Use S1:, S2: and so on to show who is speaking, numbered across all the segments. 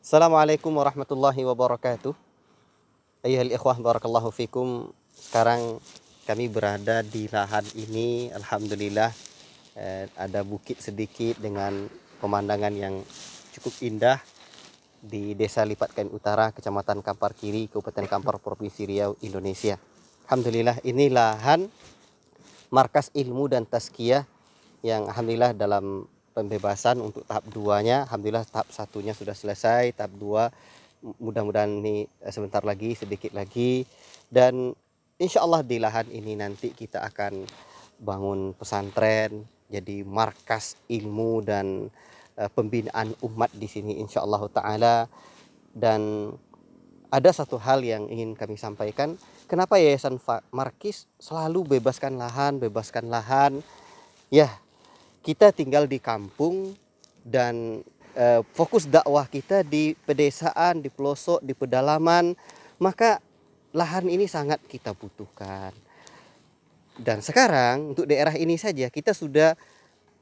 S1: Assalamualaikum warahmatullahi wabarakatuh. Ayyuhal ikhwah barakallahu fikum. Sekarang kami berada di lahan ini, alhamdulillah ada bukit sedikit dengan pemandangan yang cukup indah di Desa Lipat Kain Utara, Kecamatan Kampar Kiri, Kabupaten Kampar, Provinsi Riau, Indonesia. Alhamdulillah ini lahan markas ilmu dan tazkiyah yang alhamdulillah dalam pembebasan untuk tahap 2-nya, alhamdulillah tahap 1-nya sudah selesai, tahap 2 mudah-mudahan ini sebentar lagi, sedikit lagi, dan insya Allah di lahan ini nanti kita akan bangun pesantren, jadi markas ilmu dan pembinaan umat di sini insya Allah Ta'ala. Dan ada satu hal yang ingin kami sampaikan, kenapa Yayasan Markis selalu bebaskan lahan, ya kita tinggal di kampung dan fokus dakwah kita di pedesaan, di pelosok, di pedalaman, maka lahan ini sangat kita butuhkan. Dan sekarang untuk daerah ini saja kita sudah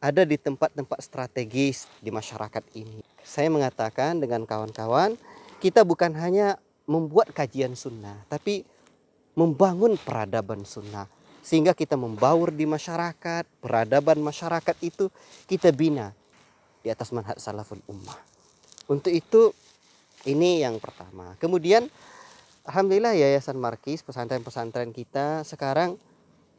S1: ada di tempat-tempat strategis di masyarakat ini. Saya mengatakan dengan kawan-kawan, kita bukan hanya membuat kajian sunnah, tapi membangun peradaban sunnah. Sehingga kita membaur di masyarakat, peradaban masyarakat itu kita bina di atas manhaj salaful ummah. Untuk itu ini yang pertama. Kemudian alhamdulillah Yayasan Markis, pesantren-pesantren kita sekarang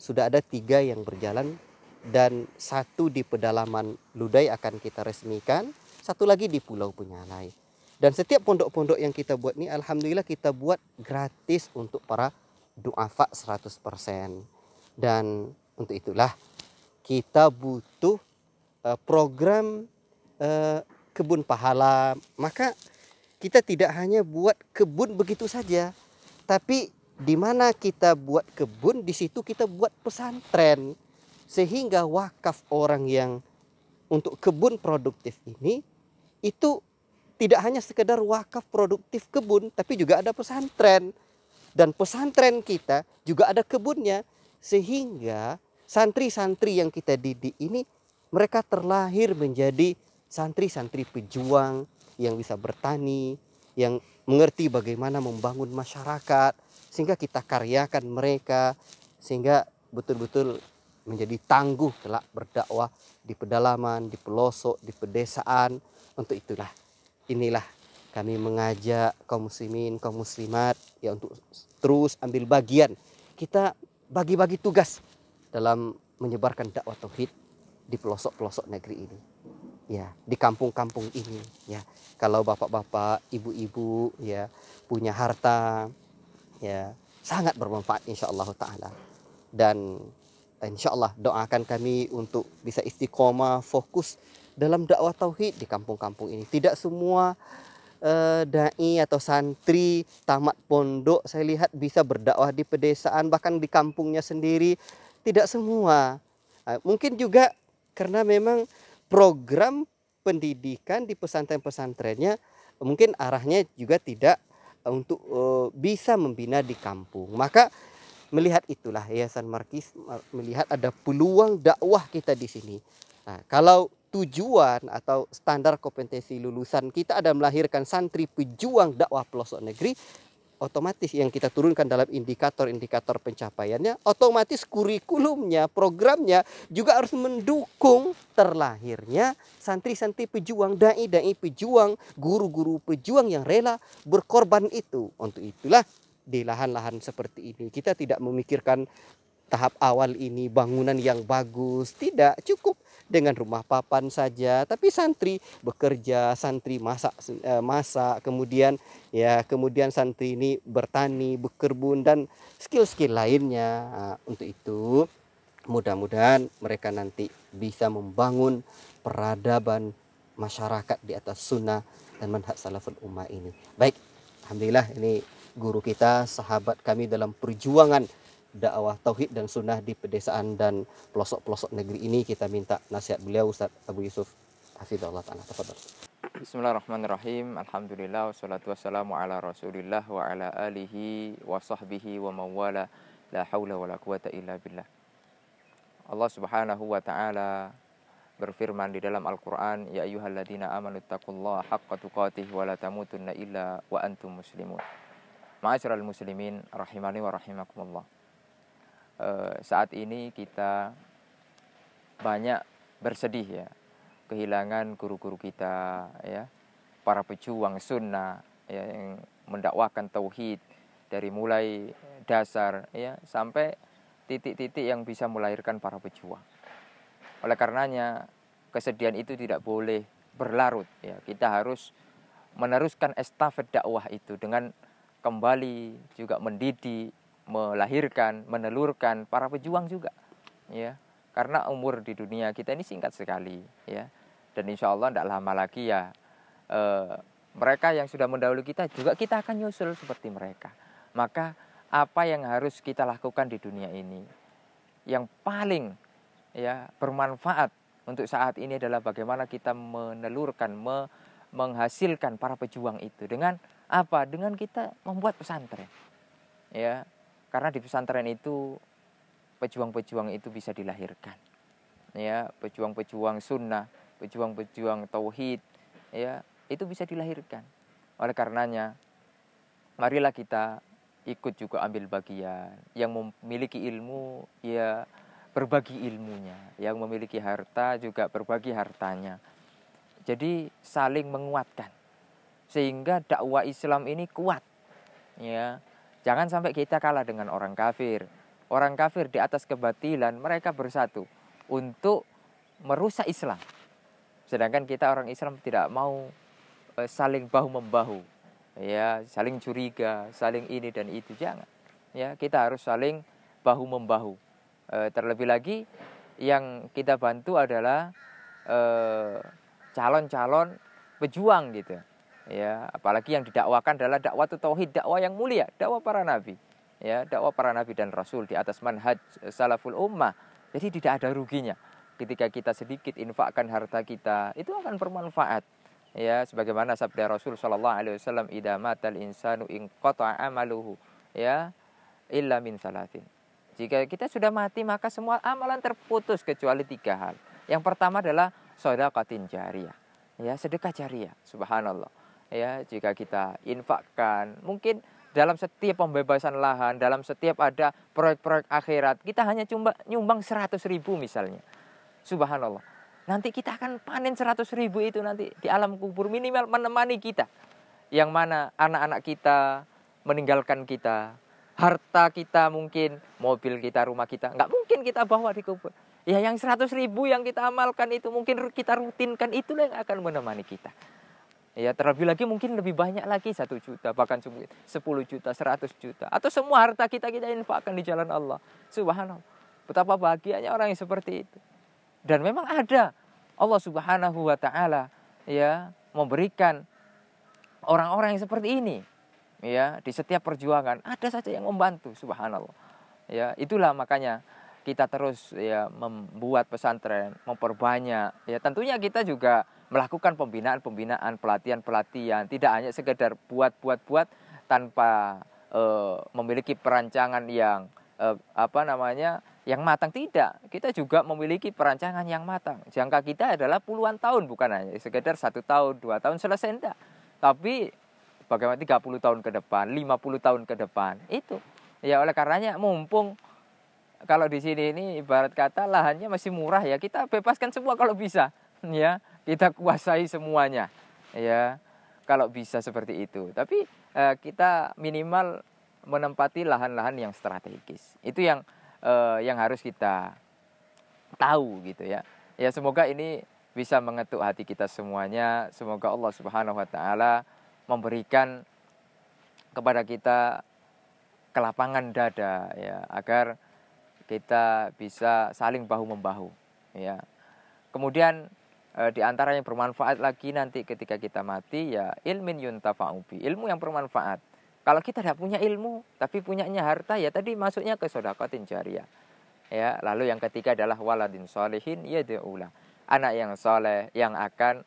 S1: sudah ada 3 yang berjalan dan 1 di pedalaman Ludai akan kita resmikan, 1 lagi di Pulau Penyalai. Dan setiap pondok-pondok yang kita buat ini alhamdulillah kita buat gratis untuk para duafa 100%. Dan untuk itulah kita butuh program kebun pahala. Maka kita tidak hanya buat kebun begitu saja, tapi di mana kita buat kebun, di situ kita buat pesantren. Sehingga wakaf orang yang untuk kebun produktif ini itu tidak hanya sekedar wakaf produktif kebun, tapi juga ada pesantren. Dan pesantren kita juga ada kebunnya. Sehingga santri-santri yang kita didik ini mereka terlahir menjadi santri-santri pejuang yang bisa bertani, yang mengerti bagaimana membangun masyarakat, sehingga kita karyakan mereka sehingga betul-betul menjadi tangguh kelak berdakwah di pedalaman, di pelosok, di pedesaan. Untuk inilah kami mengajak kaum muslimin, kaum muslimat ya untuk terus ambil bagian. Kita bagi-bagi tugas dalam menyebarkan dakwah tauhid di pelosok-pelosok negeri ini. Ya, di kampung-kampung ini ya. Kalau bapak-bapak, ibu-ibu ya punya harta ya sangat bermanfaat insyaallah taala. Dan insyaallah doakan kami untuk bisa istiqomah fokus dalam dakwah tauhid di kampung-kampung ini. Tidak semua dai atau santri tamat pondok saya lihat bisa berdakwah di pedesaan, bahkan di kampungnya sendiri. Tidak semua. Mungkin juga karena memang program pendidikan di pesantren-pesantrennya mungkin arahnya juga tidak untuk bisa membina di kampung. Maka melihat itulah Yayasan Markis melihat ada peluang dakwah kita di sini. Nah, kalau tujuan atau standar kompetensi lulusan kita ada melahirkan santri pejuang dakwah pelosok negeri, otomatis yang kita turunkan dalam indikator-indikator pencapaiannya, otomatis kurikulumnya, programnya juga harus mendukung terlahirnya santri-santri pejuang, dai-dai pejuang, guru-guru pejuang yang rela berkorban itu. Untuk itulah di lahan-lahan seperti ini kita tidak memikirkan tahap awal ini bangunan yang bagus, tidak cukup dengan rumah papan saja, tapi santri bekerja, santri masak, kemudian santri ini bertani, berkebun dan skill-skill lainnya. Nah, untuk itu mudah-mudahan mereka nanti bisa membangun peradaban masyarakat di atas sunnah dan manhaj salaful ummah ini. Baik, alhamdulillah ini guru kita, sahabat kami dalam perjuangan dakwah tauhid dan sunnah di pedesaan dan pelosok-pelosok negeri ini. Kita minta nasihat beliau, Ustaz Abu Yusuf hafizahullah ta'ala. Tafadhol.
S2: Bismillahirrahmanirrahim. Alhamdulillah wassalatu wassalamu ala Rasulillah wa ala alihi wa sahbihi wa mawala. La haula wa la quwata illa billah. Allah Subhanahu wa taala berfirman di dalam Al-Qur'an, ya ayyuhalladzina amanu taqullaha haqqa tuqatih wa la tamutunna illa wa antum muslimun. Ma'asyiral muslimin rahimani wa rahimakumullah. Saat ini kita banyak bersedih ya, kehilangan guru-guru kita ya, para pejuang sunnah ya, yang mendakwakan tauhid dari mulai dasar ya sampai titik-titik yang bisa melahirkan para pejuang. Oleh karenanya kesedihan itu tidak boleh berlarut ya. Kita harus meneruskan estafet dakwah itu dengan kembali juga mendidik, melahirkan, menelurkan para pejuang juga ya. Karena umur di dunia kita ini singkat sekali ya. Dan insya Allah tidak lama lagi ya mereka yang sudah mendahului kita juga kita akan nyusul seperti mereka. Maka apa yang harus kita lakukan di dunia ini yang paling ya bermanfaat untuk saat ini adalah bagaimana kita menelurkan, menghasilkan para pejuang itu dengan apa? Dengan kita membuat pesantren. Ya. Karena di pesantren itu pejuang-pejuang itu bisa dilahirkan. Ya, pejuang-pejuang sunnah, pejuang-pejuang tauhid, ya, itu bisa dilahirkan. Oleh karenanya marilah kita ikut juga ambil bagian. Yang memiliki ilmu ya berbagi ilmunya, yang memiliki harta juga berbagi hartanya. Jadi saling menguatkan sehingga dakwah Islam ini kuat. Ya, jangan sampai kita kalah dengan orang kafir. Orang kafir di atas kebatilan mereka bersatu untuk merusak Islam. Sedangkan kita orang Islam tidak mau saling bahu membahu. Ya, saling curiga, saling ini dan itu, jangan. Ya, kita harus saling bahu membahu. Terlebih lagi yang kita bantu adalah calon-calon pejuang gitu. Ya, apalagi yang didakwakan adalah dakwah tauhid, dakwah yang mulia, dakwah para nabi. Ya, dakwah para nabi dan rasul di atas manhaj salaful ummah. Jadi tidak ada ruginya. Ketika kita sedikit infakkan harta kita, itu akan bermanfaat. Ya, sebagaimana sabda Rasul sallallahu alaihi wasallam, idza matal insanu in qata'a amaluhu ya illa min salatin. Jika kita sudah mati maka semua amalan terputus kecuali 3 hal. Yang pertama adalah shadaqatin jariyah. Ya, sedekah jariyah. Subhanallah. Ya, jika kita infakkan, mungkin dalam setiap pembebasan lahan, dalam setiap ada proyek-proyek akhirat, kita hanya nyumbang 100.000 misalnya. Subhanallah. Nanti kita akan panen 100.000 itu nanti di alam kubur, minimal menemani kita. Yang mana anak-anak kita meninggalkan kita. Harta kita mungkin, mobil kita, rumah kita, nggak mungkin kita bawa di kubur. Ya yang 100.000 yang kita amalkan itu mungkin kita rutinkan, itulah yang akan menemani kita. Ya terlebih lagi mungkin lebih banyak lagi 1 juta, bahkan 10 juta, 100 juta. Atau semua harta kita infakkan di jalan Allah. Subhanallah. Betapa bahagianya orang yang seperti itu. Dan memang ada Allah Subhanahu wa taala ya memberikan orang-orang yang seperti ini. Ya, di setiap perjuangan ada saja yang membantu, subhanallah. Ya, itulah makanya kita terus ya membuat pesantren, memperbanyak. Ya, tentunya kita juga melakukan pembinaan-pembinaan, pelatihan-pelatihan, tidak hanya sekedar buat tanpa memiliki perancangan yang yang matang, tidak. Kita juga memiliki perancangan yang matang. Jangka kita adalah puluhan tahun, bukan hanya sekedar 1 tahun, 2 tahun selesai, enggak. Tapi bagaimana 30 tahun ke depan, 50 tahun ke depan, itu. Ya oleh karenanya mumpung kalau di sini ini ibarat kata lahannya masih murah ya, kita bebaskan semua kalau bisa. Ya, kita kuasai semuanya. Ya, kalau bisa seperti itu. Tapi kita minimal menempati lahan-lahan yang strategis. Itu yang harus kita tahu gitu ya. Ya semoga ini bisa mengetuk hati kita semuanya. Semoga Allah Subhanahu wa taala memberikan kepada kita kelapangan dada ya, agar kita bisa saling bahu membahu ya. Kemudian di antara yang bermanfaat lagi nanti ketika kita mati ya ilmin yuntafa'u bi, ilmu yang bermanfaat. Kalau kita tidak punya ilmu tapi punyanya harta ya tadi masuknya ke sedekatin jariyah. Ya, lalu yang ketiga adalah waladin sholihin yad'ulah. Anak yang soleh yang akan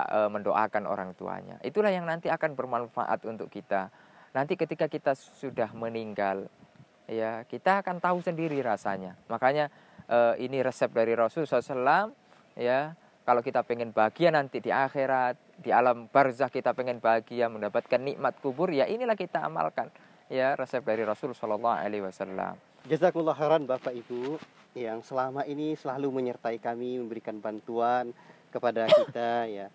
S2: mendoakan orang tuanya. Itulah yang nanti akan bermanfaat untuk kita. Nanti ketika kita sudah meninggal, ya kita akan tahu sendiri rasanya. Makanya ini resep dari Rasul SAW, ya. Kalau kita pengen bahagia nanti di akhirat, di alam barzah kita pengen bahagia, mendapatkan nikmat kubur, ya inilah kita amalkan. Ya, resep dari Rasul Shallallahu Alaihi Wasallam.
S1: Jazakumullah khairan Bapak Ibu yang selama ini selalu menyertai kami, memberikan bantuan kepada kita ya.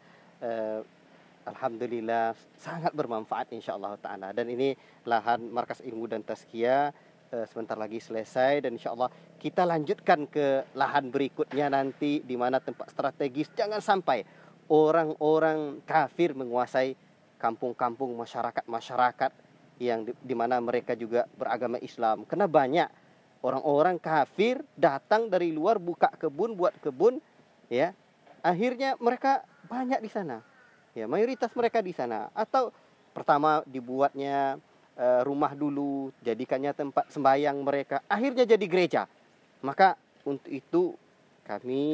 S1: Alhamdulillah sangat bermanfaat insyaallah taala. Dan ini lahan Markas Ilmu dan Tazkiyah sebentar lagi selesai, dan insyaallah kita lanjutkan ke lahan berikutnya nanti di mana tempat strategis. Jangan sampai orang-orang kafir menguasai kampung-kampung, masyarakat-masyarakat yang di mana mereka juga beragama Islam. Karena banyak orang-orang kafir datang dari luar buka kebun, buat kebun ya. Akhirnya mereka banyak di sana. Ya, mayoritas mereka di sana. Atau pertama dibuatnya rumah dulu, jadikannya tempat sembahyang mereka, akhirnya jadi gereja. Maka untuk itu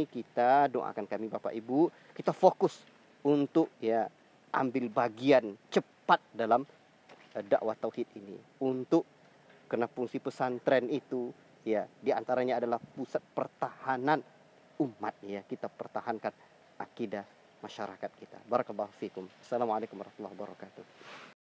S1: kita doakan kami Bapak Ibu, kita fokus untuk ya ambil bagian cepat dalam dakwah tauhid ini. Untuk karena fungsi pesantren itu ya diantaranya adalah pusat pertahanan umat ya, kita pertahankan akidah masyarakat kita. Barakallahu fikum. Assalamualaikum warahmatullahi wabarakatuh.